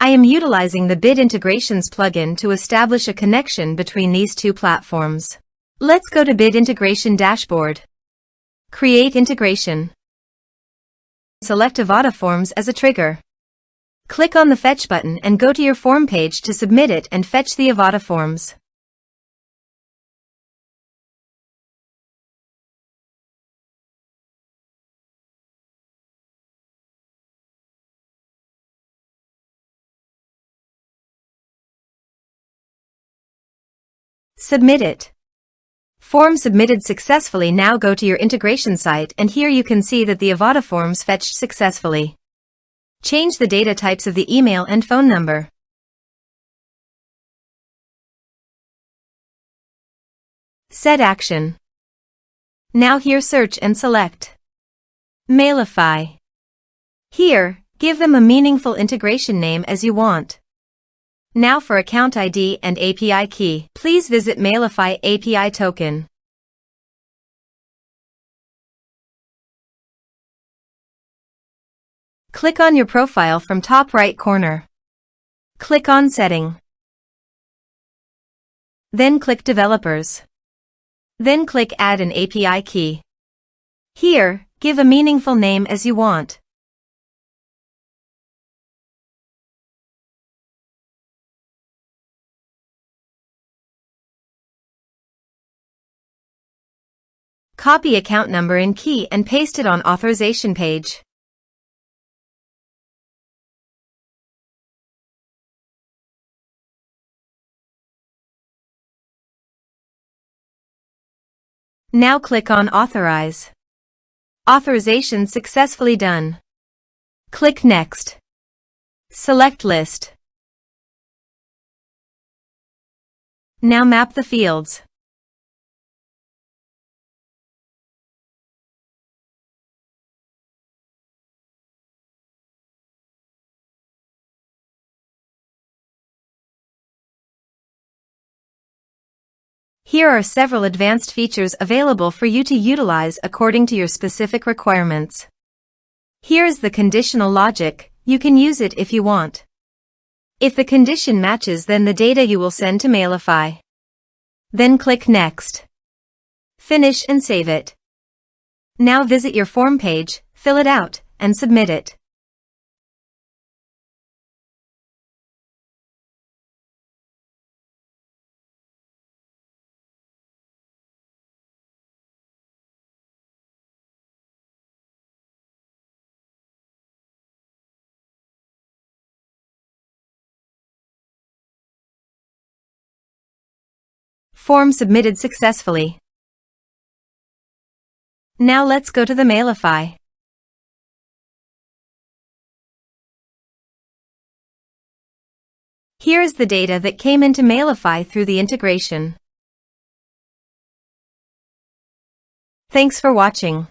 I am utilizing the Bid Integrations plugin to establish a connection between these two platforms. Let's go to Bid Integration Dashboard. Create integration. Select Avada Forms as a trigger. Click on the Fetch button and go to your form page to submit it and fetch the Avada Forms. Submit it. Form submitted successfully. Now go to your integration site and here you can see that the Avada Forms fetched successfully. Change the data types of the email and phone number. Set action. Now here search and select Mailify. Here, give them a meaningful integration name as you want. Now for account ID and API key, please visit Mailify API token. Click on your profile from top right corner. Click on Setting. Then click Developers. Then click Add an API key. Here, give a meaningful name as you want. Copy account number and key and paste it on authorization page. Now click on Authorize. Authorization successfully done. Click Next. Select List. Now map the fields. Here are several advanced features available for you to utilize according to your specific requirements. Here is the conditional logic. You can use it if you want. If the condition matches, then the data you will send to Mailify. Then click Next. Finish and save it. Now visit your form page, fill it out, and submit it. Form submitted successfully. Now let's go to the Mailify. Here is the data that came into Mailify through the integration. Thanks for watching.